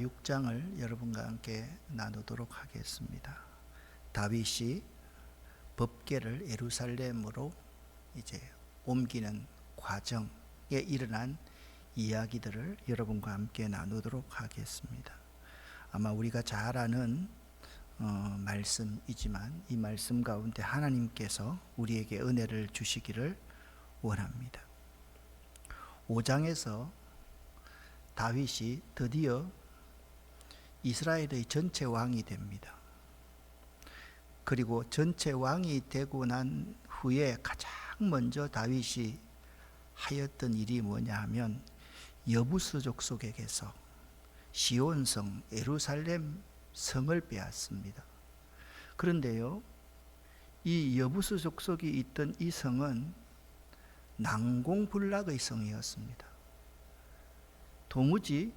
6장을 여러분과 함께 나누도록 하겠습니다. 다윗이 법궤를 예루살렘으로 이제 옮기는 과정에 일어난 이야기들을 여러분과 함께 나누도록 하겠습니다. 아마 우리가 잘 아는 말씀이지만 이 말씀 가운데 하나님께서 우리에게 은혜를 주시기를 원합니다. 5장에서 다윗이 드디어 이스라엘의 전체 왕이 됩니다. 그리고 전체 왕이 되고 난 후에 가장 먼저 다윗이 하였던 일이 뭐냐 하면 여부스 족속에게서 시온성 예루살렘 성을 빼앗습니다. 그런데요, 이 여부스 족속이 있던 이 성은 난공불락의 성이었습니다. 도무지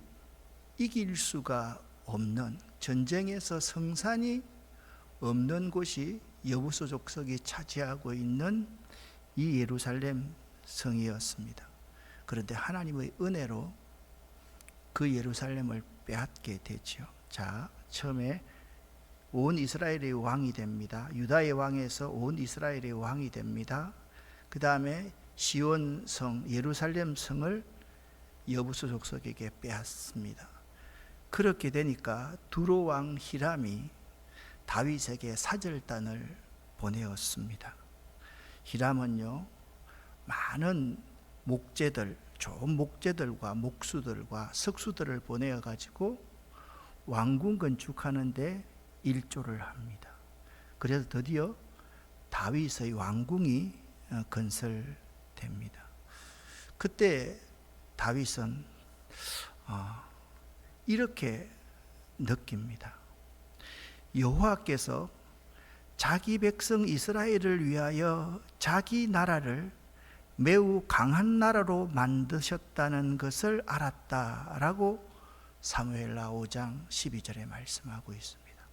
이길 수가 없는, 전쟁에서 성산이 없는 곳이 여부스 족속이 차지하고 있는 이 예루살렘 성이었습니다. 그런데 하나님의 은혜로 그 예루살렘을 빼앗게 되죠. 자, 처음에 온 이스라엘의 왕이 됩니다. 유다의 왕에서 온 이스라엘의 왕이 됩니다. 그 다음에 시온성 예루살렘 성을 여부스 족속에게 빼앗습니다. 그렇게 되니까 두로 왕 히람이 다윗에게 사절단을 보내었습니다. 히람은요, 많은 목재들, 좋은 목재들과 목수들과 석수들을 보내어 가지고 왕궁 건축하는데 일조를 합니다. 그래서 드디어 다윗의 왕궁이 건설됩니다. 그때 다윗은 이렇게 느낍니다. 여호와께서 자기 백성 이스라엘을 위하여 자기 나라를 매우 강한 나라로 만드셨다는 것을 알았다라고 사무엘하 5장 12절에 말씀하고 있습니다.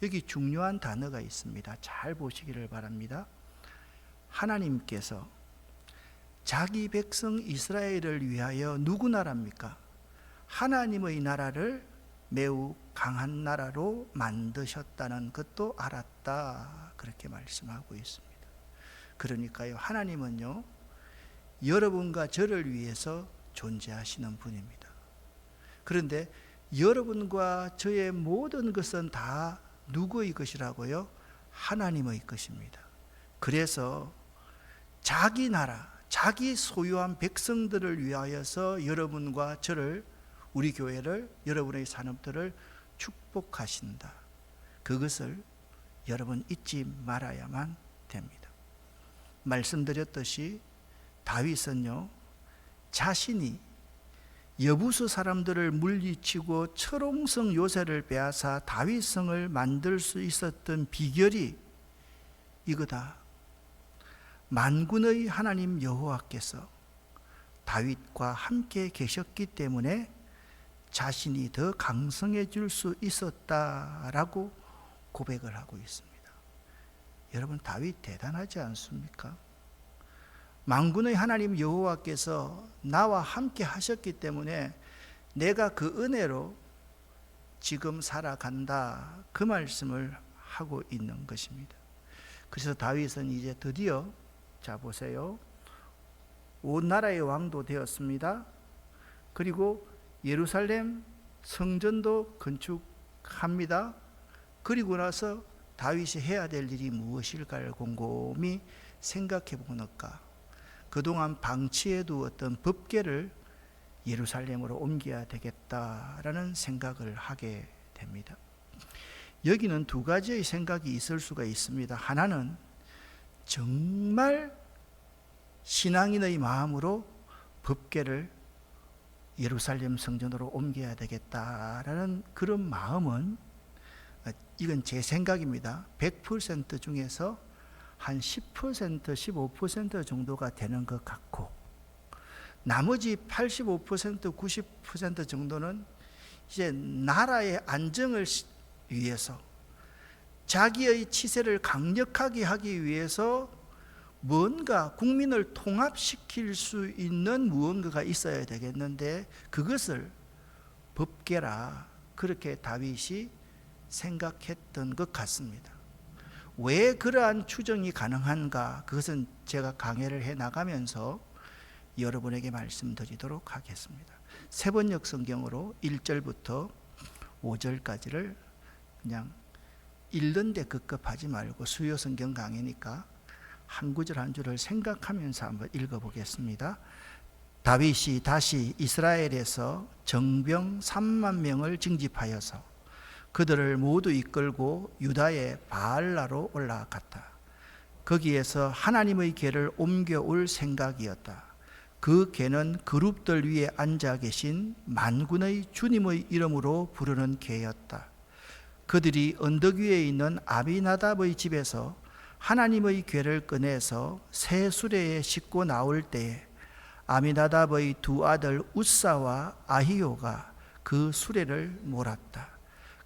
여기 중요한 단어가 있습니다. 잘 보시기를 바랍니다. 하나님께서 자기 백성 이스라엘을 위하여 누구 나라입니까? 하나님의 나라를 매우 강한 나라로 만드셨다는 것도 알았다, 그렇게 말씀하고 있습니다. 그러니까요, 하나님은요, 여러분과 저를 위해서 존재하시는 분입니다. 그런데 여러분과 저의 모든 것은 다 누구의 것이라고요? 하나님의 것입니다. 그래서 자기 나라, 자기 소유한 백성들을 위하여서 여러분과 저를, 우리 교회를, 여러분의 산업들을 축복하신다. 그것을 여러분 잊지 말아야만 됩니다. 말씀드렸듯이 다윗은요, 자신이 여부스 사람들을 물리치고 철옹성 요새를 빼앗아 다윗성을 만들 수 있었던 비결이 이거다. 만군의 하나님 여호와께서 다윗과 함께 계셨기 때문에 자신이 더 강성해질 수 있었다라고 고백을 하고 있습니다. 여러분, 다윗 대단하지 않습니까? 만군의 하나님 여호와께서 나와 함께 하셨기 때문에 내가 그 은혜로 지금 살아간다, 그 말씀을 하고 있는 것입니다. 그래서 다윗은 이제 드디어, 자 보세요, 온 나라의 왕도 되었습니다. 그리고 예루살렘 성전도 건축합니다. 그리고 나서 다윗이 해야 될 일이 무엇일까를 곰곰이 생각해 보니까 그동안 방치해 두었던 법궤를 예루살렘으로 옮겨야 되겠다라는 생각을 하게 됩니다. 여기는 두 가지의 생각이 있을 수가 있습니다. 하나는 정말 신앙인의 마음으로 법궤를 예루살렘 성전으로 옮겨야 되겠다라는 그런 마음은, 이건 제 생각입니다. 100% 중에서 한 10%, 15% 정도가 되는 것 같고, 나머지 85%, 90% 정도는 이제 나라의 안정을 위해서, 자기의 치세를 강력하게 하기 위해서 뭔가 국민을 통합시킬 수 있는 무언가가 있어야 되겠는데, 그것을 법궤라 그렇게 다윗이 생각했던 것 같습니다. 왜 그러한 추정이 가능한가? 그것은 제가 강해를 해 나가면서 여러분에게 말씀드리도록 하겠습니다. 세번역 성경으로 1절부터 5절까지를 그냥 읽는데 급급하지 말고 수요 성경 강의니까 한 구절 한 줄을 생각하면서 한번 읽어보겠습니다. 다윗이 다시 이스라엘에서 정병 3만 명을 징집하여서 그들을 모두 이끌고 유다의 바알라로 올라갔다. 거기에서 하나님의 궤를 옮겨올 생각이었다. 그 궤는 그룹들 위에 앉아 계신 만군의 주님의 이름으로 부르는 궤였다. 그들이 언덕 위에 있는 아비나답의 집에서 하나님의 궤를 꺼내서 새 수레에 싣고 나올 때에 아미나답의 두 아들 우사와 아히요가 그 수레를 몰았다.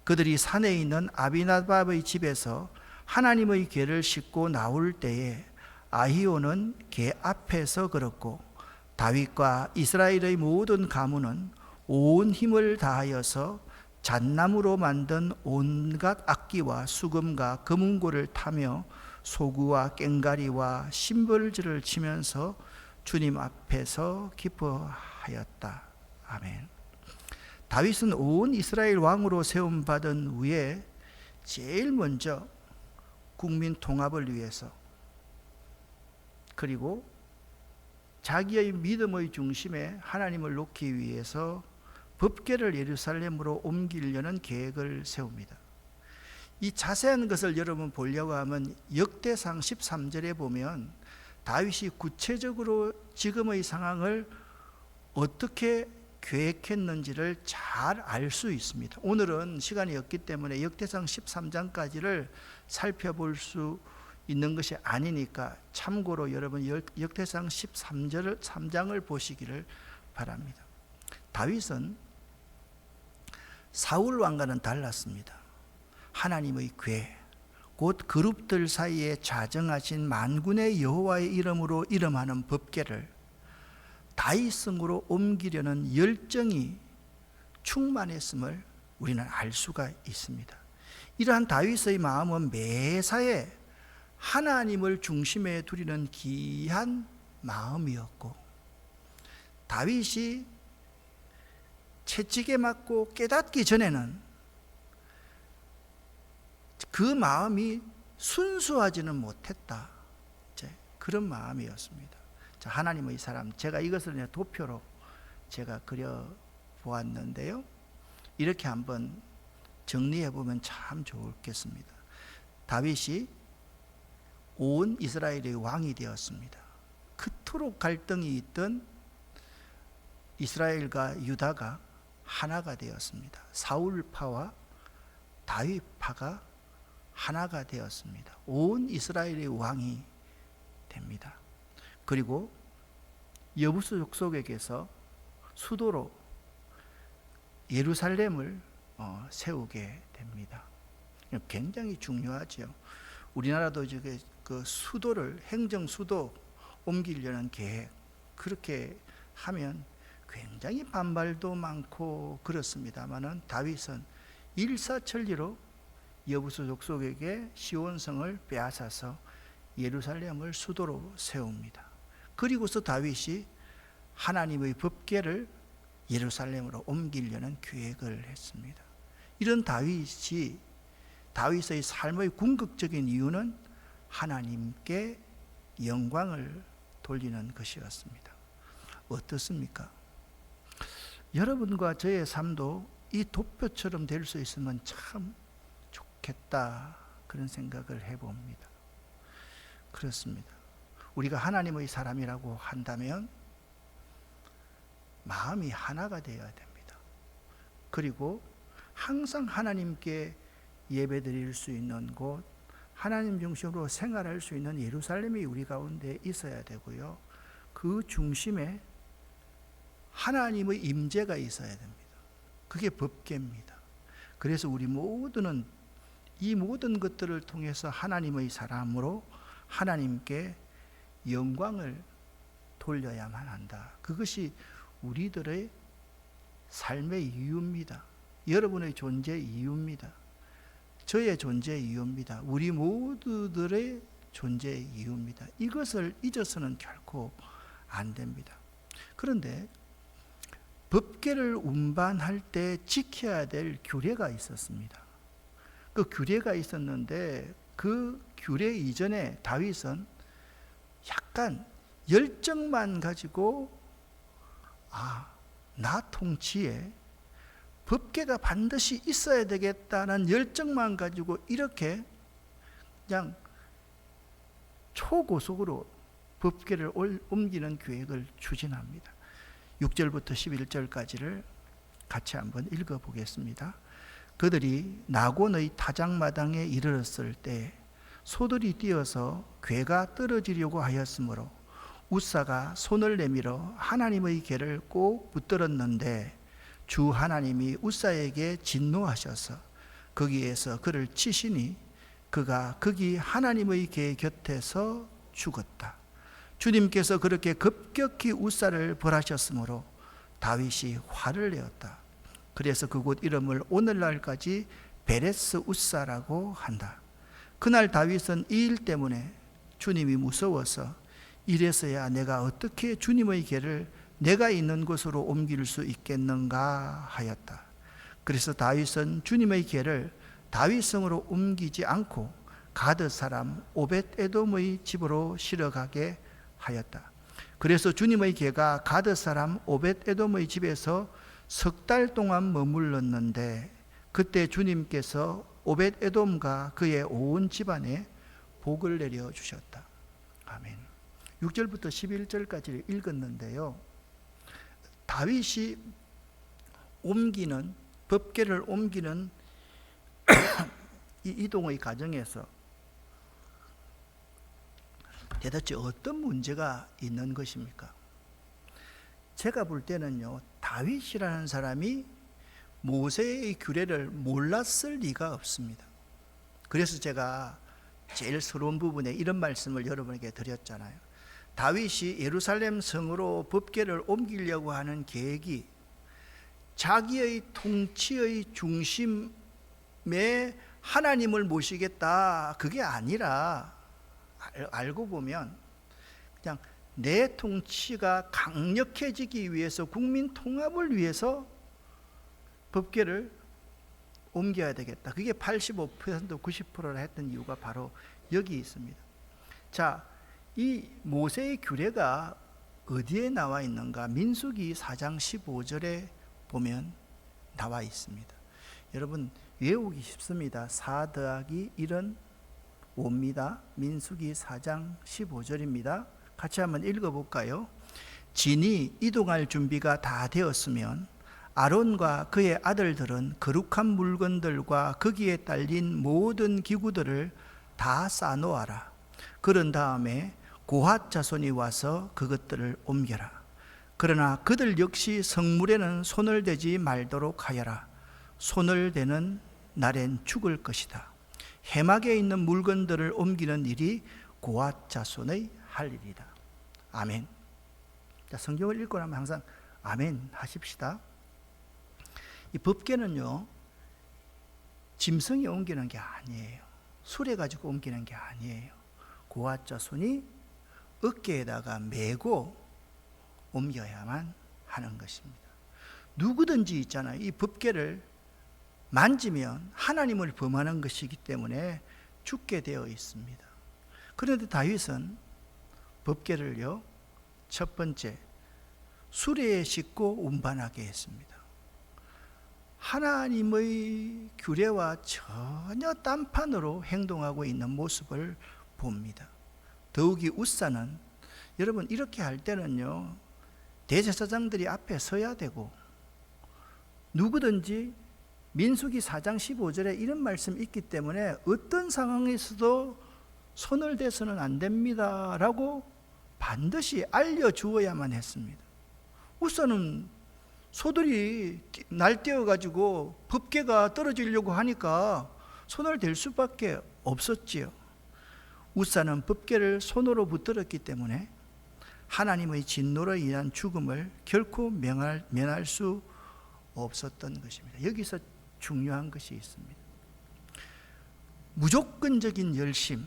그들이 산에 있는 아비나답의 집에서 하나님의 궤를 싣고 나올 때에 아히요는 궤 앞에서 걸었고 다윗과 이스라엘의 모든 가문은 온 힘을 다하여서 잣나무로 만든 온갖 악기와 수금과 금은고를 타며 소구와 꽹가리와 심벌질을 치면서 주님 앞에서 기뻐하였다. 아멘. 다윗은 온 이스라엘 왕으로 세움받은 후에 제일 먼저 국민 통합을 위해서, 그리고 자기의 믿음의 중심에 하나님을 놓기 위해서 법궤를 예루살렘으로 옮기려는 계획을 세웁니다. 이 자세한 것을 여러분 보려고 하면 역대상 13절에 보면 다윗이 구체적으로 지금의 상황을 어떻게 계획했는지를 잘 알 수 있습니다. 오늘은 시간이 없기 때문에 역대상 13장까지를 살펴볼 수 있는 것이 아니니까 참고로 여러분 역대상 13장을 보시기를 바랍니다. 다윗은 사울 왕과는 달랐습니다. 하나님의 궤, 곧 그룹들 사이에 좌정하신 만군의 여호와의 이름으로 이름하는 법궤를 다윗성으로 옮기려는 열정이 충만했음을 우리는 알 수가 있습니다. 이러한 다윗의 마음은 매사에 하나님을 중심에 두리는 귀한 마음이었고, 다윗이 채찍에 맞고 깨닫기 전에는 그 마음이 순수하지는 못했다. 그런 마음이었습니다. 자, 하나님의 사람, 제가 이것을 도표로 제가 그려 보았는데요. 이렇게 한번 정리해 보면 참 좋겠습니다. 다윗이 온 이스라엘의 왕이 되었습니다. 그토록 갈등이 있던 이스라엘과 유다가 하나가 되었습니다. 사울파와 다윗파가 하나가 되었습니다. 온 이스라엘의 왕이 됩니다. 그리고 여부수 족속에게서 수도로 예루살렘을 세우게 됩니다. 굉장히 중요하죠. 우리나라도 그 수도를, 행정 수도 옮기려는 계획, 그렇게 하면 굉장히 반발도 많고 그렇습니다만은 다윗은 일사천리로 여부수 족속에게 시온성을 빼앗아서 예루살렘을 수도로 세웁니다. 그리고서 다윗이 하나님의 법궤를 예루살렘으로 옮기려는 계획을 했습니다. 이런 다윗의 삶의 궁극적인 이유는 하나님께 영광을 돌리는 것이었습니다. 어떻습니까? 여러분과 저의 삶도 이 도표처럼 될 수 있으면 참 좋겠다, 그런 생각을 해봅니다. 그렇습니다. 우리가 하나님의 사람이라고 한다면 마음이 하나가 되어야 됩니다. 그리고 항상 하나님께 예배드릴 수 있는 곳, 하나님 중심으로 생활할 수 있는 예루살렘이 우리 가운데 있어야 되고요. 그 중심에 하나님의 임재가 있어야 됩니다. 그게 법궤입니다. 그래서 우리 모두는 이 모든 것들을 통해서 하나님의 사람으로 하나님께 영광을 돌려야만 한다. 그것이 우리들의 삶의 이유입니다. 여러분의 존재 이유입니다. 저의 존재 이유입니다. 우리 모두들의 존재 이유입니다. 이것을 잊어서는 결코 안 됩니다. 그런데 법궤를 운반할 때 지켜야 될 규례가 있었습니다. 그 규례가 있었는데 그 규례 이전에 다윗은 약간 열정만 가지고 나 통치에 법궤가 반드시 있어야 되겠다는 열정만 가지고 이렇게 그냥 초고속으로 법궤를 옮기는 계획을 추진합니다. 6절부터 11절까지를 같이 한번 읽어보겠습니다. 그들이 나곤의 타작마당에 이르렀을 때 소들이 뛰어서 궤가 떨어지려고 하였으므로 웃사가 손을 내밀어 하나님의 궤를 꼭 붙들었는데 주 하나님이 웃사에게 진노하셔서 거기에서 그를 치시니 그가 거기 하나님의 궤 곁에서 죽었다. 주님께서 그렇게 급격히 웃사를 벌하셨으므로 다윗이 화를 내었다. 그래서 그곳 이름을 오늘날까지 베레스 웃사라고 한다. 그날 다윗은 이 일 때문에 주님이 무서워서 이래서야 내가 어떻게 주님의 궤를 내가 있는 곳으로 옮길 수 있겠는가 하였다. 그래서 다윗은 주님의 궤를 다윗성으로 옮기지 않고 가드 사람 오벳에돔의 집으로 실어가게 하였다. 그래서 주님의 궤가 가드 사람 오벳에돔의 집에서 석 달 동안 머물렀는데 그때 주님께서 오벳에돔과 그의 온 집안에 복을 내려 주셨다. 아멘. 6절부터 11절까지 읽었는데요. 다윗이 법궤를 옮기는 이 이동의 과정에서 대체 어떤 문제가 있는 것입니까? 제가 볼 때는요, 다윗이라는 사람이 모세의 규례를 몰랐을 리가 없습니다. 그래서 제가 제일 서러운 부분에 이런 말씀을 여러분에게 드렸잖아요. 다윗이 예루살렘 성으로 법궤를 옮기려고 하는 계획이 자기의 통치의 중심에 하나님을 모시겠다, 그게 아니라 알고 보면 그냥 내 통치가 강력해지기 위해서, 국민 통합을 위해서 법궤를 옮겨야 되겠다. 그게 85% 90%라 했던 이유가 바로 여기 있습니다. 자, 이 모세의 규례가 어디에 나와 있는가? 민수기 4장 15절에 보면 나와 있습니다. 여러분 외우기 쉽습니다. 4 더하기 1은 5입니다. 민수기 4장 15절입니다. 같이 한번 읽어볼까요? 진이 이동할 준비가 다 되었으면 아론과 그의 아들들은 거룩한 물건들과 거기에 딸린 모든 기구들을 다 쌓아놓아라. 그런 다음에 고핫 자손이 와서 그것들을 옮겨라. 그러나 그들 역시 성물에는 손을 대지 말도록 하여라. 손을 대는 날엔 죽을 것이다. 해막에 있는 물건들을 옮기는 일이 고핫 자손의 할 일이다. 아멘. 자, 성경을 읽고 나면 항상 아멘 하십시다. 이 법궤는요, 짐승이 옮기는 게 아니에요. 수레 가지고 옮기는 게 아니에요. 고핫 자손이 어깨에다가 메고 옮겨야만 하는 것입니다. 누구든지 있잖아요. 이 법궤를 만지면 하나님을 범하는 것이기 때문에 죽게 되어 있습니다. 그런데 다윗은 법궤를요, 첫 번째 수레에 싣고 운반하게 했습니다. 하나님의 규례와 전혀 딴판으로 행동하고 있는 모습을 봅니다. 더욱이 웃사는, 여러분 이렇게 할 때는요, 대제사장들이 앞에 서야 되고, 누구든지 민수기 4장 15절에 이런 말씀이 있기 때문에 어떤 상황에서도 손을 대서는 안 됩니다 라고 반드시 알려주어야만 했습니다. 웃사는 소들이 날뛰어가지고 법궤가 떨어지려고 하니까 손을 댈 수밖에 없었지요. 웃사는 법궤를 손으로 붙들었기 때문에 하나님의 진노로 인한 죽음을 결코 면할 수 없었던 것입니다. 여기서 중요한 것이 있습니다. 무조건적인 열심,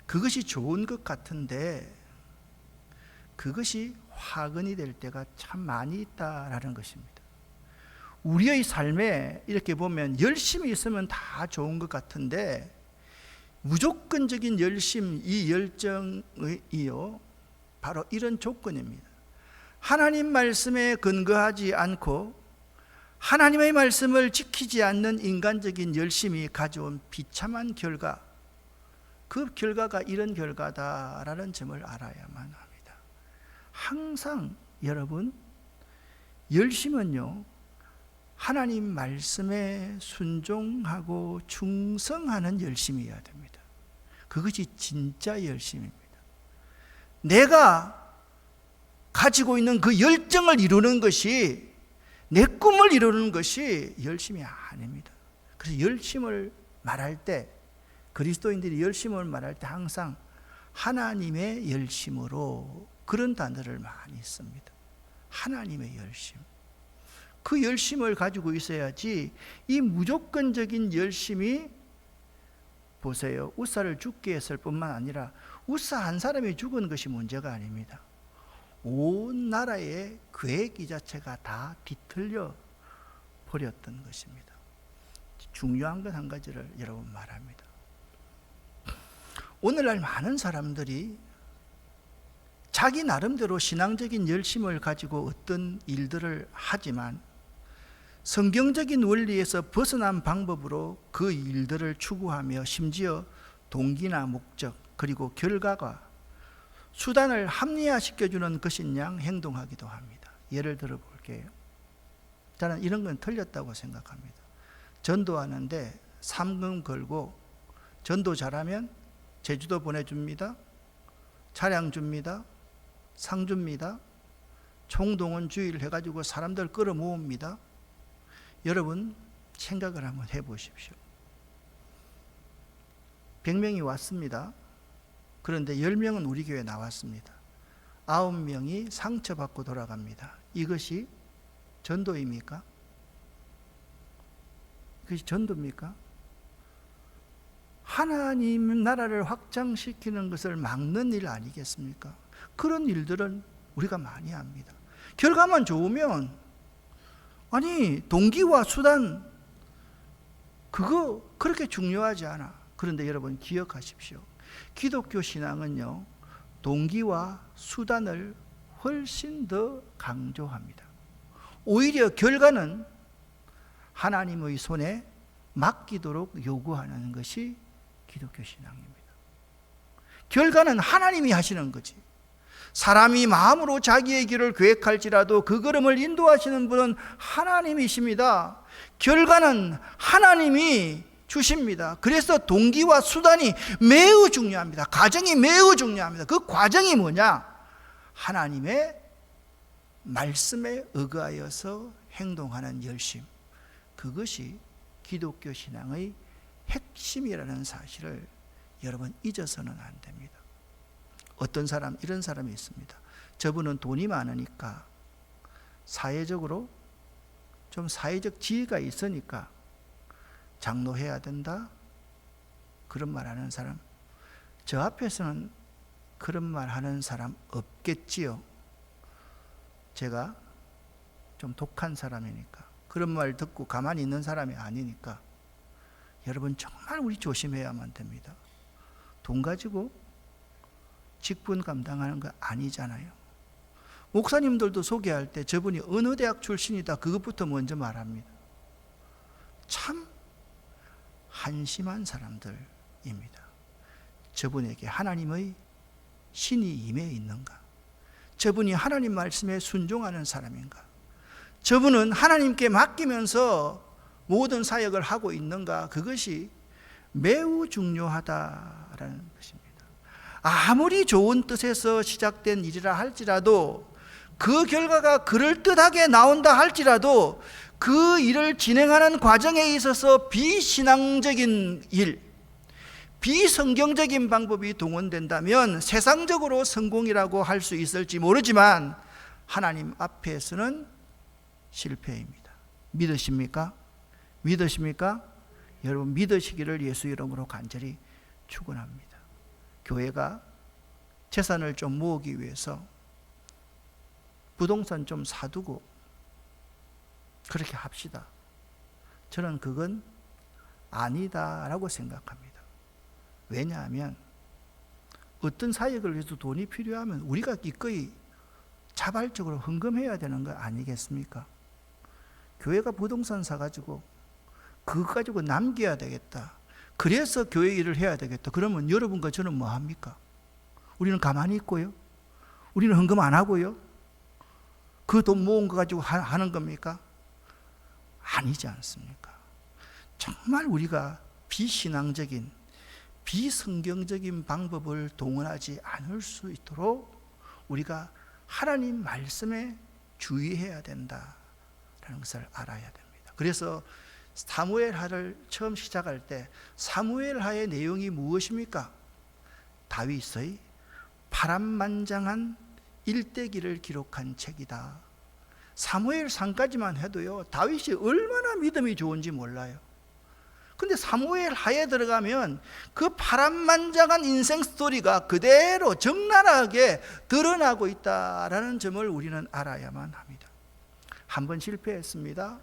그것이 좋은 것 같은데 그것이 화근이 될 때가 참 많이 있다라는 것입니다. 우리의 삶에 이렇게 보면 열심이 있으면 다 좋은 것 같은데 무조건적인 열심, 이 열정이요, 바로 이런 조건입니다. 하나님 말씀에 근거하지 않고 하나님의 말씀을 지키지 않는 인간적인 열심이 가져온 비참한 결과, 그 결과가 이런 결과다라는 점을 알아야만 합니다. 항상 여러분, 열심은요, 하나님 말씀에 순종하고 충성하는 열심이어야 됩니다. 그것이 진짜 열심입니다. 내가 가지고 있는 그 열정을 이루는 것이, 내 꿈을 이루는 것이 열심이 아닙니다. 그래서 열심을 말할 때, 그리스도인들이 열심을 말할 때 항상 하나님의 열심으로 그런 단어를 많이 씁니다. 하나님의 열심. 그 열심을 가지고 있어야지. 이 무조건적인 열심이, 보세요, 우사를 죽게 했을 뿐만 아니라 우사 한 사람이 죽은 것이 문제가 아닙니다. 온 나라의 계획 이 자체가 다 뒤틀려 버렸던 것입니다. 중요한 것 한 가지를 여러분 말합니다. 오늘날 많은 사람들이 자기 나름대로 신앙적인 열심을 가지고 어떤 일들을 하지만 성경적인 원리에서 벗어난 방법으로 그 일들을 추구하며 심지어 동기나 목적 그리고 결과가 수단을 합리화시켜주는 것인 양 행동하기도 합니다. 예를 들어 볼게요. 저는 이런 건 틀렸다고 생각합니다. 전도하는데 상금 걸고 전도 잘하면 제주도 보내줍니다. 차량 줍니다. 상 줍니다. 총동원 주의를 해가지고 사람들 끌어모읍니다. 여러분 생각을 한번 해보십시오. 100명이 왔습니다. 그런데 10명은 우리 교회에 나왔습니다. 9명이 상처받고 돌아갑니다. 이것이 전도입니까? 이것이 전도입니까? 하나님 나라를 확장시키는 것을 막는 일 아니겠습니까? 그런 일들은 우리가 많이 합니다. 결과만 좋으면, 아니 동기와 수단 그거 그렇게 중요하지 않아. 그런데 여러분 기억하십시오. 기독교 신앙은요, 동기와 수단을 훨씬 더 강조합니다. 오히려 결과는 하나님의 손에 맡기도록 요구하는 것이 기독교 신앙입니다. 결과는 하나님이 하시는 거지. 사람이 마음으로 자기의 길을 계획할지라도 그 걸음을 인도하시는 분은 하나님이십니다. 결과는 하나님이 주십니다. 그래서 동기와 수단이 매우 중요합니다. 과정이 매우 중요합니다. 그 과정이 뭐냐? 하나님의 말씀에 의거하여서 행동하는 열심, 그것이 기독교 신앙의 핵심이라는 사실을 여러분 잊어서는 안 됩니다. 어떤 사람, 이런 사람이 있습니다. 저분은 돈이 많으니까, 사회적으로 좀 사회적 지위가 있으니까 장로해야 된다, 그런 말 하는 사람. 저 앞에서는 그런 말 하는 사람 없겠지요. 제가 좀 독한 사람이니까, 그런 말 듣고 가만히 있는 사람이 아니니까 여러분 정말 우리 조심해야만 됩니다. 돈 가지고 직분 감당하는 거 아니잖아요. 목사님들도 소개할 때 저분이 어느 대학 출신이다, 그것부터 먼저 말합니다. 참 한심한 사람들입니다. 저분에게 하나님의 신이 임해 있는가? 저분이 하나님 말씀에 순종하는 사람인가? 저분은 하나님께 맡기면서 모든 사역을 하고 있는가? 그것이 매우 중요하다라는 것입니다. 아무리 좋은 뜻에서 시작된 일이라 할지라도, 그 결과가 그럴듯하게 나온다 할지라도, 그 일을 진행하는 과정에 있어서 비신앙적인 일, 비성경적인 방법이 동원된다면 세상적으로 성공이라고 할 수 있을지 모르지만 하나님 앞에서는 실패입니다. 믿으십니까? 믿으십니까? 여러분 믿으시기를 예수 이름으로 간절히 축원합니다. 교회가 재산을 좀 모으기 위해서 부동산 좀 사두고 그렇게 합시다. 저는 그건 아니다라고 생각합니다. 왜냐하면 어떤 사역을 위해서 돈이 필요하면 우리가 기꺼이 자발적으로 헌금해야 되는 거 아니겠습니까? 교회가 부동산 사가지고 그거 가지고 남겨야 되겠다. 그래서 교회 일을 해야 되겠다. 그러면 여러분과 저는 뭐 합니까? 우리는 가만히 있고요. 우리는 헌금 안 하고요. 그 돈 모은 거 가지고 하는 겁니까? 아니지 않습니까? 정말 우리가 비신앙적인, 비성경적인 방법을 동원하지 않을 수 있도록 우리가 하나님 말씀에 주의해야 된다라는 것을 알아야 됩니다. 그래서 사무엘하를 처음 시작할 때 사무엘하의 내용이 무엇입니까? 다윗의 파란만장한 일대기를 기록한 책이다. 사무엘상까지만 해도요, 다윗이 얼마나 믿음이 좋은지 몰라요. 근데 사무엘하에 들어가면 그 파란만장한 인생 스토리가 그대로 적나라하게 드러나고 있다라는 점을 우리는 알아야만 합니다. 한번 실패했습니다.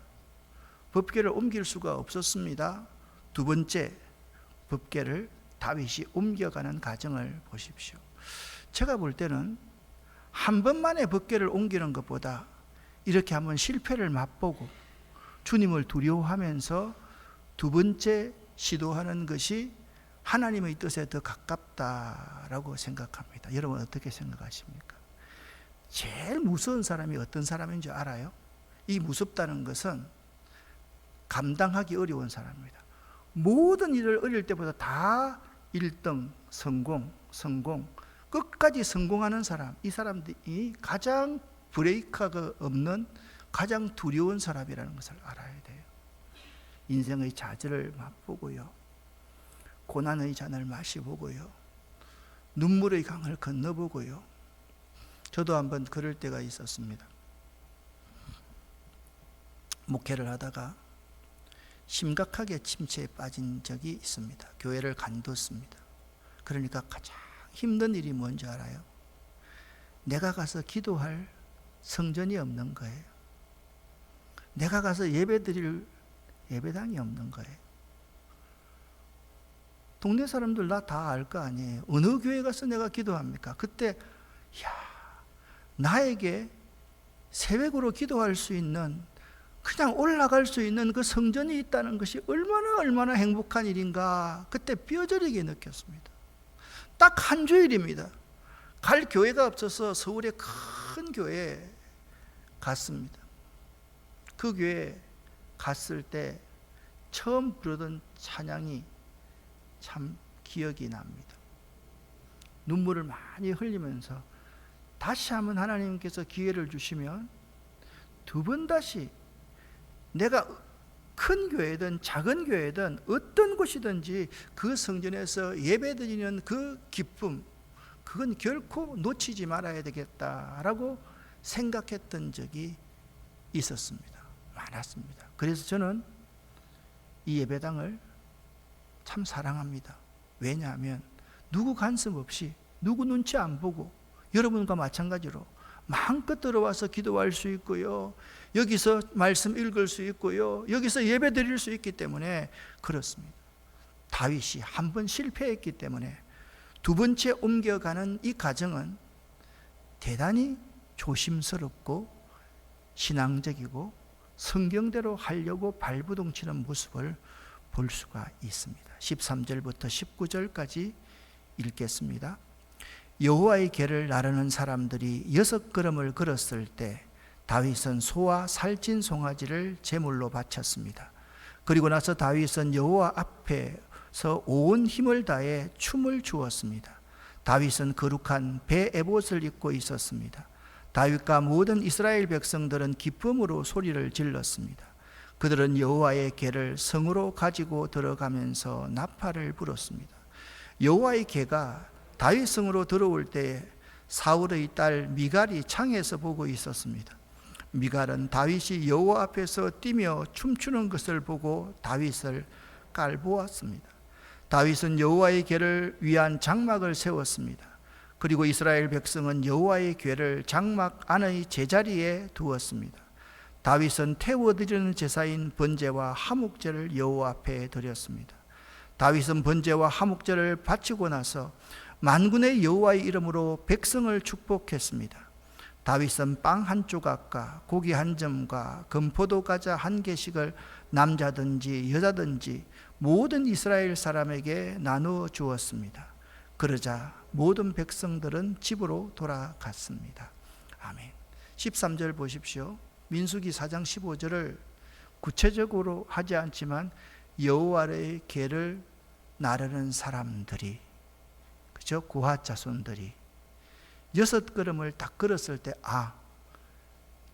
법궤를 옮길 수가 없었습니다. 두 번째 법궤를 다윗이 옮겨가는 과정을 보십시오. 제가 볼 때는 한 번만에 법궤를 옮기는 것보다 이렇게 한번 실패를 맛보고 주님을 두려워하면서 두 번째 시도하는 것이 하나님의 뜻에 더 가깝다라고 생각합니다. 여러분 어떻게 생각하십니까? 제일 무서운 사람이 어떤 사람인지 알아요? 이 무섭다는 것은 감당하기 어려운 사람입니다. 모든 일을 어릴 때보다 다 1등, 성공, 끝까지 성공하는 사람, 이 사람들이 가장 브레이크가 없는 가장 두려운 사람이라는 것을 알아야 돼요. 인생의 좌절을 맛보고요, 고난의 잔을 마셔보고요, 눈물의 강을 건너보고요. 저도 한번 그럴 때가 있었습니다. 목회를 하다가 심각하게 침체에 빠진 적이 있습니다. 교회를 간뒀습니다. 그러니까 가장 힘든 일이 뭔지 알아요? 내가 가서 기도할 성전이 없는 거예요. 내가 가서 예배드릴 예배당이 없는 거예요. 동네 사람들 나 다 알 거 아니에요. 어느 교회 가서 내가 기도합니까? 그때 나에게 새벽으로 기도할 수 있는, 그냥 올라갈 수 있는 그 성전이 있다는 것이 얼마나 행복한 일인가, 그때 뼈저리게 느꼈습니다. 딱 한 주일입니다. 갈 교회가 없어서 서울의 큰 교회에 갔습니다. 그 교회에 갔을 때 처음 부르던 찬양이 참 기억이 납니다. 눈물을 많이 흘리면서 다시 한번 하나님께서 기회를 주시면 두 번 다시 내가 큰 교회든 작은 교회든 어떤 곳이든지 그 성전에서 예배드리는 그 기쁨, 그건 결코 놓치지 말아야 되겠다라고 생각했던 적이 있었습니다. 많았습니다. 그래서 저는 이 예배당을 참 사랑합니다. 왜냐하면 누구 간섭 없이, 누구 눈치 안 보고 여러분과 마찬가지로 마음껏 들어와서 기도할 수 있고요, 여기서 말씀 읽을 수 있고요, 여기서 예배 드릴 수 있기 때문에 그렇습니다. 다윗이 한 번 실패했기 때문에 두 번째 옮겨가는 이 과정은 대단히 조심스럽고 신앙적이고 성경대로 하려고 발부동치는 모습을 볼 수가 있습니다. 13절부터 19절까지 읽겠습니다. 여호와의 궤를 나르는 사람들이 6걸음을 걸었을 때 다윗은 소와 살찐 송아지를 제물로 바쳤습니다. 그리고 나서 다윗은 여호와 앞에서 온 힘을 다해 춤을 추었습니다. 다윗은 거룩한 배 에봇을 입고 있었습니다. 다윗과 모든 이스라엘 백성들은 기쁨으로 소리를 질렀습니다. 그들은 여호와의 궤를 성으로 가지고 들어가면서 나팔을 불었습니다. 여호와의 궤가 다윗 성으로 들어올 때 사울의 딸 미갈이 창에서 보고 있었습니다. 미갈은 다윗이 여호와 앞에서 뛰며 춤추는 것을 보고 다윗을 깔보았습니다. 다윗은 여호와의 궤를 위한 장막을 세웠습니다. 그리고 이스라엘 백성은 여호와의 궤를 장막 안의 제자리에 두었습니다. 다윗은 태워드리는 제사인 번제와 화목제를 여호와 앞에 드렸습니다. 다윗은 번제와 화목제를 바치고 나서 만군의 여호와의 이름으로 백성을 축복했습니다. 다윗은 빵 한 조각과 고기 한 점과 금포도 과자 한 개씩을 남자든지 여자든지 모든 이스라엘 사람에게 나누어 주었습니다. 그러자 모든 백성들은 집으로 돌아갔습니다. 아멘. 13절 보십시오. 민수기 4장 15절을 구체적으로 하지 않지만 여호와의 궤를 나르는 사람들이, 그죠? 고핫 자손들이 6걸음을 딱 걸었을 때, 아,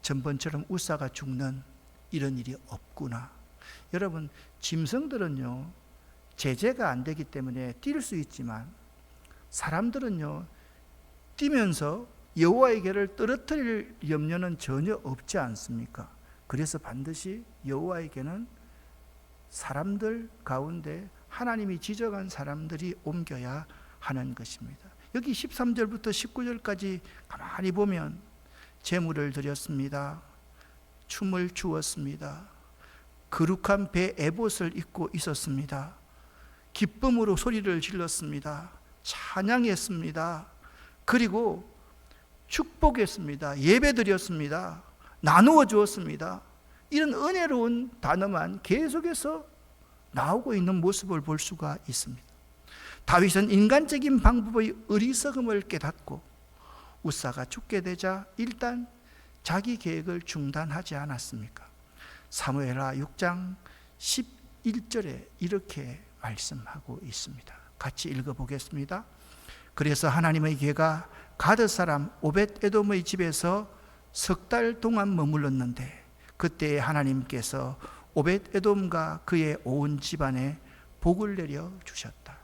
전번처럼 우사가 죽는 이런 일이 없구나. 여러분, 짐승들은요 제재가 안 되기 때문에 뛸 수 있지만 사람들은요 뛰면서 여호와의 궤를 떨어뜨릴 염려는 전혀 없지 않습니까? 그래서 반드시 여호와의 궤는 사람들 가운데 하나님이 지정한 사람들이 옮겨야 하는 것입니다. 여기 13절부터 19절까지 가만히 보면 제물을 드렸습니다. 춤을 추었습니다. 거룩한 배 에봇을 입고 있었습니다. 기쁨으로 소리를 질렀습니다. 찬양했습니다. 그리고 축복했습니다. 예배드렸습니다. 나누어 주었습니다. 이런 은혜로운 단어만 계속해서 나오고 있는 모습을 볼 수가 있습니다. 다윗은 인간적인 방법의 어리석음을 깨닫고 우사가 죽게 되자 일단 자기 계획을 중단하지 않았습니까? 사무엘하 6장 11절에 이렇게 말씀하고 있습니다. 같이 읽어보겠습니다. 그래서 하나님의 궤가 가드 사람 오벳 에돔의 집에서 3달 동안 머물렀는데 그때 하나님께서 오벳 에돔과 그의 온 집안에 복을 내려 주셨다.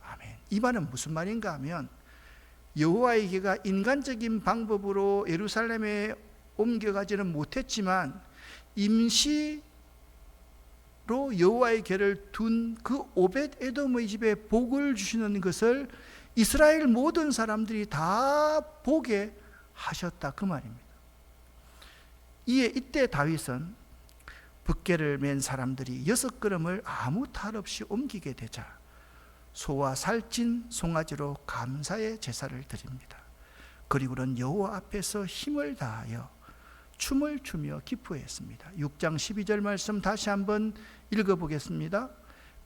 아멘. 이 말은 무슨 말인가 하면 여호와의 궤가 인간적인 방법으로 예루살렘에 옮겨가지는 못했지만 임시로 여호와의 궤를 둔 그 오벳 에돔의 집에 복을 주시는 것을 이스라엘 모든 사람들이 다 보게 하셨다, 그 말입니다. 이때 다윗은 붓개를 맨 사람들이 6걸음을 아무 탈 없이 옮기게 되자 소와 살찐 송아지로 감사의 제사를 드립니다. 그리고는 여호와 앞에서 힘을 다하여 춤을 추며 기뻐했습니다. 6장 12절 말씀 다시 한번 읽어보겠습니다.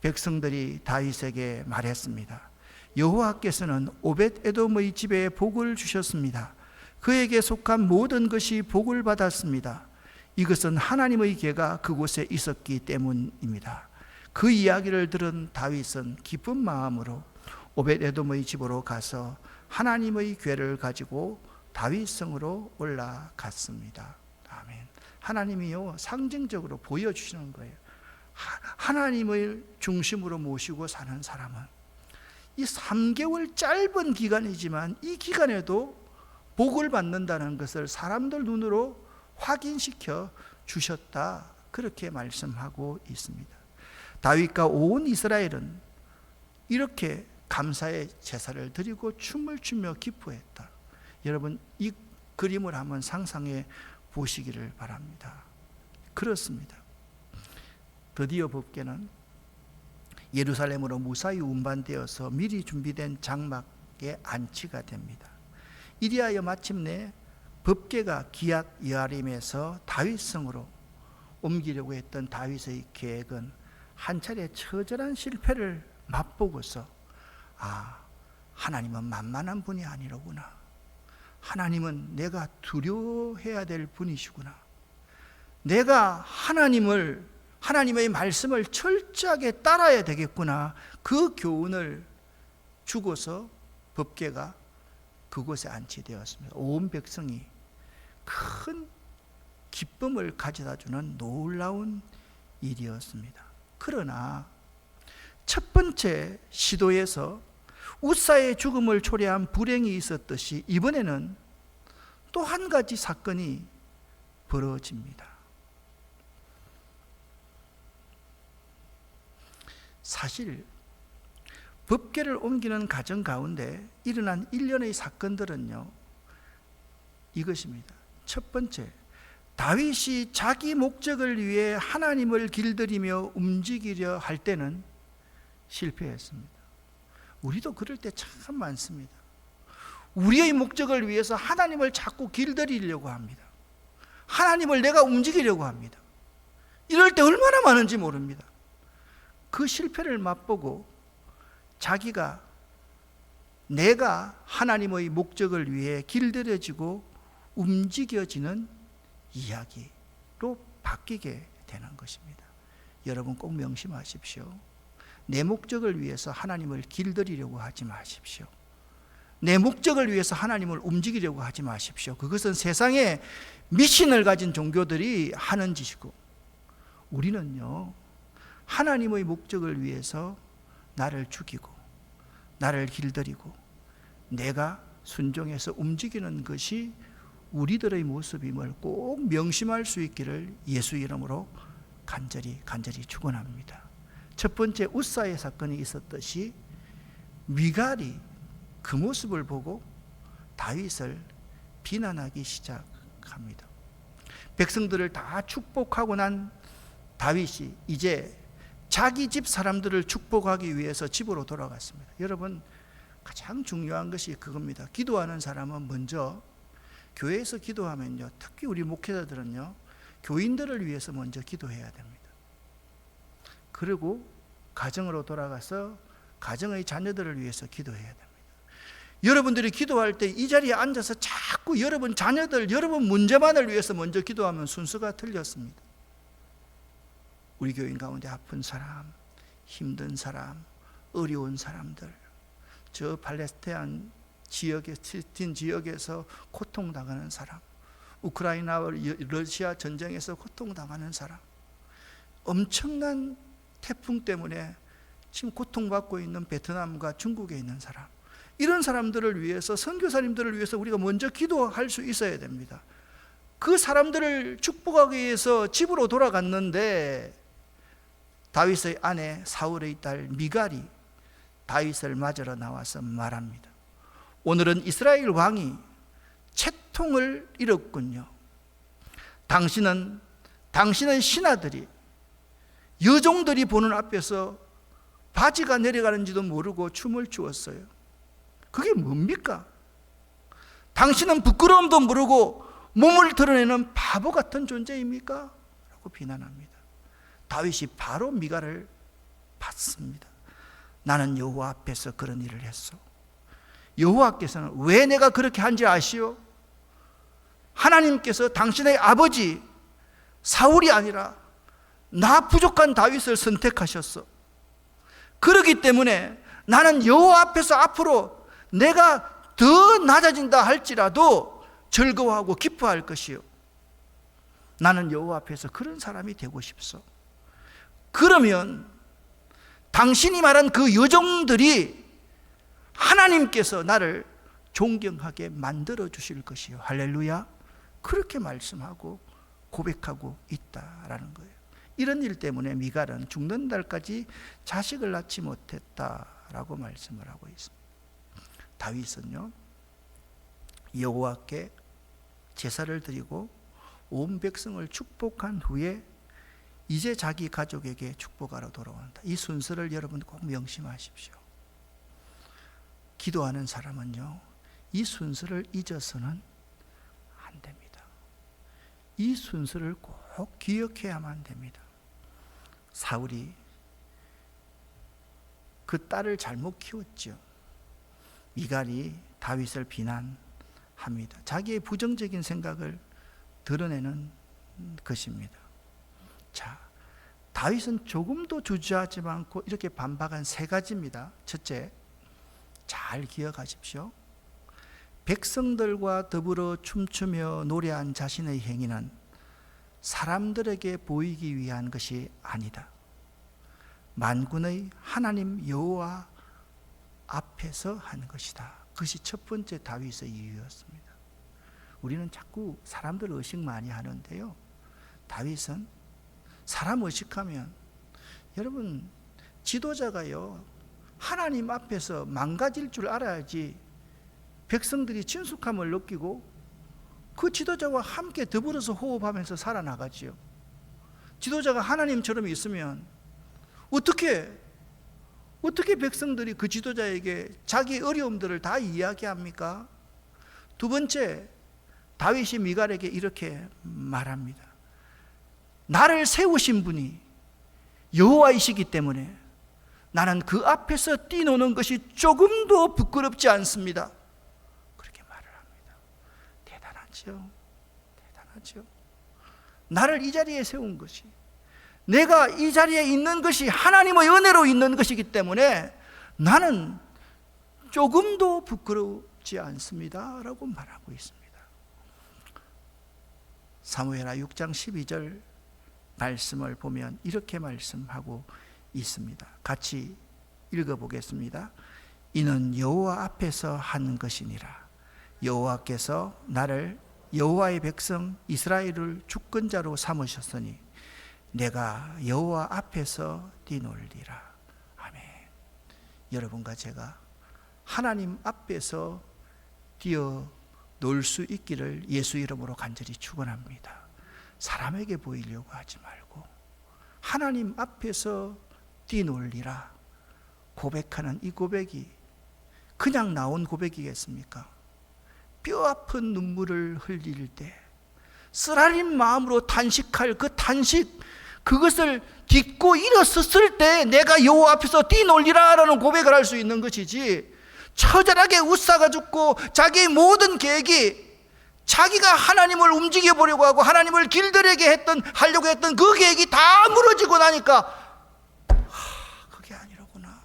백성들이 다윗에게 말했습니다. 여호와께서는 오벳 에돔의 집에 복을 주셨습니다. 그에게 속한 모든 것이 복을 받았습니다. 이것은 하나님의 궤가 그곳에 있었기 때문입니다. 그 이야기를 들은 다윗은 기쁜 마음으로 오벳 에돔의 집으로 가서 하나님의 궤를 가지고 다윗성으로 올라갔습니다. 아멘. 하나님이요 상징적으로 보여주시는 거예요. 하나님을 중심으로 모시고 사는 사람은 이 3개월 짧은 기간이지만 이 기간에도 복을 받는다는 것을 사람들 눈으로 확인시켜 주셨다, 그렇게 말씀하고 있습니다. 다윗과 온 이스라엘은 이렇게 감사의 제사를 드리고 춤을 추며 기뻐했다. 여러분, 이 그림을 한번 상상해 보시기를 바랍니다. 그렇습니다. 드디어 법궤는 예루살렘으로 무사히 운반되어서 미리 준비된 장막에 안치가 됩니다. 이리하여 마침내 법궤가 기욤 여아림에서 다윗성으로 옮기려고 했던 다윗의 계획은 한 차례 처절한 실패를 맛보고서 하나님은 만만한 분이 아니로구나. 하나님은 내가 두려워해야 될 분이시구나. 내가 하나님의 말씀을 철저하게 따라야 되겠구나. 그 교훈을 주고서 법궤가 그곳에 안치되었습니다. 온 백성이 큰 기쁨을 가져다 주는 놀라운 일이었습니다. 그러나 첫 번째 시도에서 우사의 죽음을 초래한 불행이 있었듯이 이번에는 또 한 가지 사건이 벌어집니다. 사실 법궤를 옮기는 과정 가운데 일어난 일련의 사건들은요, 이것입니다. 첫 번째, 다윗이 자기 목적을 위해 하나님을 길들이며 움직이려 할 때는 실패했습니다. 우리도 그럴 때 참 많습니다. 우리의 목적을 위해서 하나님을 자꾸 길들이려고 합니다. 하나님을 내가 움직이려고 합니다. 이럴 때 얼마나 많은지 모릅니다. 그 실패를 맛보고 내가 하나님의 목적을 위해 길들여지고 움직여지는 이야기로 바뀌게 되는 것입니다. 여러분 꼭 명심하십시오. 내 목적을 위해서 하나님을 길들이려고 하지 마십시오. 내 목적을 위해서 하나님을 움직이려고 하지 마십시오. 그것은 세상에 미신을 가진 종교들이 하는 짓이고, 우리는요, 하나님의 목적을 위해서 나를 죽이고 나를 길들이고 내가 순종해서 움직이는 것이 우리들의 모습임을 꼭 명심할 수 있기를 예수 이름으로 간절히 축원합니다. 첫 번째 웃사의 사건이 있었듯이 미갈이 그 모습을 보고 다윗을 비난하기 시작합니다. 백성들을 다 축복하고 난 다윗이 이제 자기 집 사람들을 축복하기 위해서 집으로 돌아갔습니다. 여러분, 가장 중요한 것이 그겁니다. 기도하는 사람은 먼저 교회에서 기도하면요, 특히 우리 목회자들은요, 교인들을 위해서 먼저 기도해야 됩니다. 그리고 가정으로 돌아가서 가정의 자녀들을 위해서 기도해야 됩니다. 여러분들이 기도할 때 이 자리에 앉아서 자꾸 여러분 자녀들, 여러분 문제만을 위해서 먼저 기도하면 순서가 틀렸습니다. 우리 교인 가운데 아픈 사람, 힘든 사람, 어려운 사람들, 저 팔레스타인 지역에, 시리아 지역에서 고통당하는 사람, 우크라이나와 러시아 전쟁에서 고통당하는 사람, 엄청난 태풍 때문에 지금 고통받고 있는 베트남과 중국에 있는 사람, 이런 사람들을 위해서, 선교사님들을 위해서 우리가 먼저 기도할 수 있어야 됩니다. 그 사람들을 축복하기 위해서 집으로 돌아갔는데 다윗의 아내 사울의 딸 미갈이 다윗을 맞으러 나와서 말합니다. 오늘은 이스라엘 왕이 채통을 잃었군요. 당신은 당신의 신하들이, 여종들이 보는 앞에서 바지가 내려가는지도 모르고 춤을 추었어요. 그게 뭡니까? 당신은 부끄러움도 모르고 몸을 드러내는 바보 같은 존재입니까? 라고 비난합니다. 다윗이 바로 미갈을 받습니다. 나는 여호와 앞에서 그런 일을 했소. 여호와께서는 왜 내가 그렇게 한지 아시오? 하나님께서 당신의 아버지 사울이 아니라 나 부족한 다윗을 선택하셨어. 그렇기 때문에 나는 여호와 앞에서 앞으로 내가 더 낮아진다 할지라도 즐거워하고 기뻐할 것이요. 나는 여호와 앞에서 그런 사람이 되고 싶소. 그러면 당신이 말한 그 여종들이 하나님께서 나를 존경하게 만들어 주실 것이요. 할렐루야. 그렇게 말씀하고 고백하고 있다라는 거예요. 이런 일 때문에 미갈은 죽는 날까지 자식을 낳지 못했다라고 말씀을 하고 있습니다. 다윗은요, 여호와께 제사를 드리고 온 백성을 축복한 후에 이제 자기 가족에게 축복하러 돌아온다. 이 순서를 여러분 꼭 명심하십시오. 기도하는 사람은요, 이 순서를 잊어서는 안 됩니다. 이 순서를 꼭 기억해야만 됩니다. 사울이 그 딸을 잘못 키웠죠. 미갈이 다윗을 비난합니다. 자기의 부정적인 생각을 드러내는 것입니다. 자, 다윗은 조금도 주저하지 않고 이렇게 반박한 세 가지입니다. 첫째, 잘 기억하십시오. 백성들과 더불어 춤추며 노래한 자신의 행위는 사람들에게 보이기 위한 것이 아니다. 만군의 하나님 여호와 앞에서 한 것이다. 그것이 첫 번째 다윗의 이유였습니다. 우리는 자꾸 사람들 의식 많이 하는데요, 다윗은 사람 의식하면, 여러분 지도자가요 하나님 앞에서 망가질 줄 알아야지 백성들이 친숙함을 느끼고 그 지도자와 함께 더불어서 호흡하면서 살아나가지요. 지도자가 하나님처럼 있으면 어떻게 백성들이 그 지도자에게 자기 어려움들을 다 이야기합니까? 두 번째, 다윗이 미갈에게 이렇게 말합니다. 나를 세우신 분이 여호와이시기 때문에 나는 그 앞에서 뛰노는 것이 조금도 부끄럽지 않습니다. 그렇게 말을 합니다. 대단하죠. 나를 이 자리에 세운 것이, 내가 이 자리에 있는 것이 하나님의 은혜로 있는 것이기 때문에 나는 조금도 부끄럽지 않습니다 라고 말하고 있습니다. 사무엘하 6장 12절 말씀을 보면 이렇게 말씀하고 있습니다. 같이 읽어보겠습니다. 이는 여호와 앞에서 한 것이니라. 여호와께서 나를 여호와의 백성 이스라엘을 주권자로 삼으셨으니 내가 여호와 앞에서 뛰놀리라. 아멘. 여러분과 제가 하나님 앞에서 뛰어놀 수 있기를 예수 이름으로 간절히 축원합니다. 사람에게 보이려고 하지 말고 하나님 앞에서 뛰놀리라 고백하는 이 고백이 그냥 나온 고백이겠습니까? 뼈 아픈 눈물을 흘릴 때 쓰라린 마음으로 탄식할 그 탄식, 그것을 딛고 일어섰을 때 내가 여호와 앞에서 뛰놀리라 라는 고백을 할 수 있는 것이지, 처절하게 웃사가 죽고 자기의 모든 계획이 자기가 하나님을 움직여 보려고 하고 하나님을 길들이게 하려고 했던 그 계획이 다 무너지고 나니까 그게 아니로구나,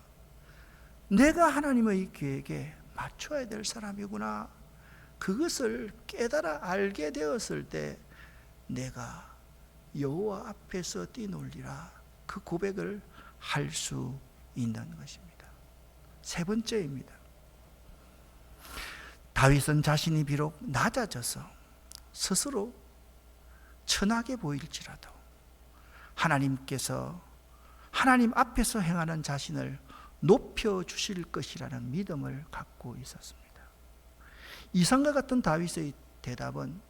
내가 하나님의 계획에 맞춰야 될 사람이구나, 그것을 깨달아 알게 되었을 때 내가 여호와 앞에서 뛰놀리라, 그 고백을 할 수 있는 것입니다. 세 번째입니다. 다윗은 자신이 비록 낮아져서 스스로 천하게 보일지라도 하나님께서 하나님 앞에서 행하는 자신을 높여주실 것이라는 믿음을 갖고 있었습니다. 이상과 같은 다윗의 대답은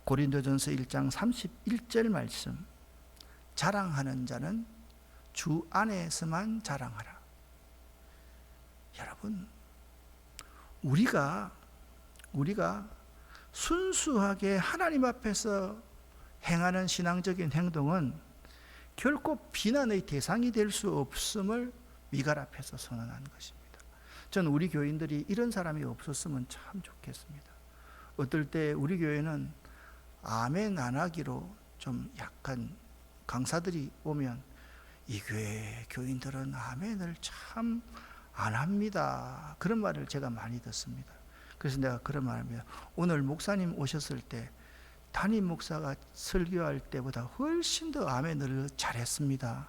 고린도전서 1장 31절 말씀, 자랑하는 자는 주 안에서만 자랑하라. 여러분, 우리가 순수하게 하나님 앞에서 행하는 신앙적인 행동은 결코 비난의 대상이 될 수 없음을 미갈 앞에서 선언한 것입니다. 저는 우리 교인들이 이런 사람이 없었으면 참 좋겠습니다. 어떨 때 우리 교회는 아멘 안 하기로 좀 약간, 강사들이 오면 이 교회 교인들은 아멘을 참 안 합니다, 그런 말을 제가 많이 듣습니다. 그래서 내가 그런 말합니다. 오늘 목사님 오셨을 때 담임 목사가 설교할 때보다 훨씬 더 아멘을 잘했습니다,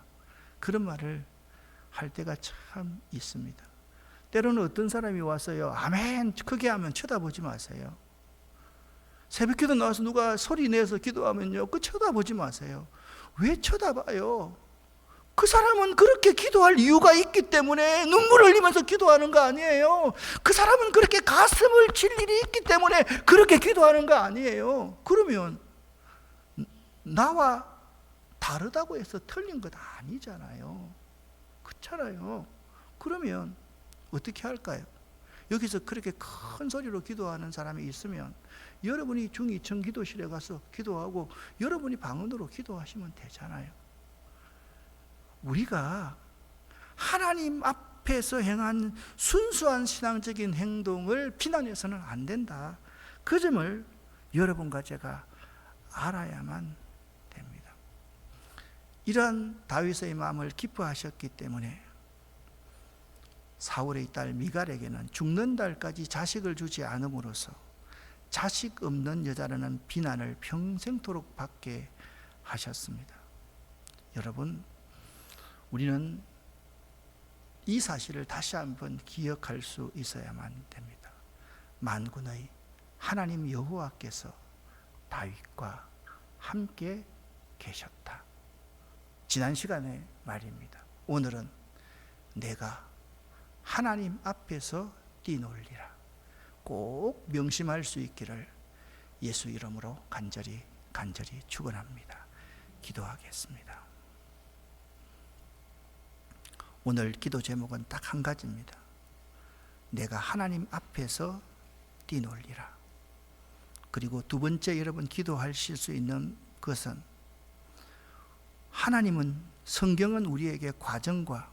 그런 말을 할 때가 참 있습니다. 때로는 어떤 사람이 와서요, 아멘 크게 하면 쳐다보지 마세요. 새벽기도 나와서 누가 소리 내서 기도하면요, 그 쳐다보지 마세요. 왜 쳐다봐요? 그 사람은 그렇게 기도할 이유가 있기 때문에 눈물을 흘리면서 기도하는 거 아니에요. 그 사람은 그렇게 가슴을 칠 일이 있기 때문에 그렇게 기도하는 거 아니에요. 그러면 나와 다르다고 해서 틀린 것 아니잖아요. 그렇잖아요. 그러면 어떻게 할까요? 여기서 그렇게 큰 소리로 기도하는 사람이 있으면 여러분이 중2층 기도실에 가서 기도하고 여러분이 방언으로 기도하시면 되잖아요. 우리가 하나님 앞에서 행한 순수한 신앙적인 행동을 비난해서는 안 된다, 그 점을 여러분과 제가 알아야만 됩니다. 이러한 다윗의 마음을 기뻐하셨기 때문에 사울의 딸 미갈에게는 죽는날까지 자식을 주지 않음으로써 자식 없는 여자라는 비난을 평생토록 받게 하셨습니다. 여러분, 우리는 이 사실을 다시 한번 기억할 수 있어야만 됩니다. 만군의 하나님 여호와께서 다윗과 함께 계셨다. 지난 시간의 말입니다. 오늘은 내가 하나님 앞에서 뛰놀리라. 꼭 명심할 수 있기를 예수 이름으로 간절히 축원합니다. 기도하겠습니다. 오늘 기도 제목은 딱 한 가지입니다. 내가 하나님 앞에서 뛰놀리라. 그리고 두 번째 여러분 기도하실 수 있는 것은, 하나님은, 성경은 우리에게 과정과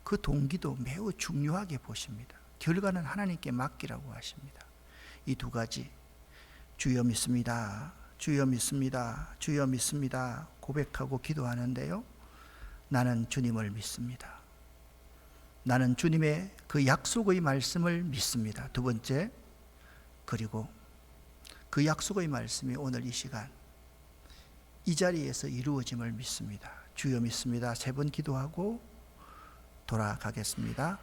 그 동기도 매우 중요하게 보십니다. 결과는 하나님께 맡기라고 하십니다. 이 두 가지, 주여 믿습니다, 주여 믿습니다, 주여 믿습니다 고백하고 기도하는데요, 나는 주님을 믿습니다. 나는 주님의 그 약속의 말씀을 믿습니다. 두 번째, 그리고 그 약속의 말씀이 오늘 이 시간 이 자리에서 이루어짐을 믿습니다. 주여 믿습니다. 3번 기도하고 돌아가겠습니다.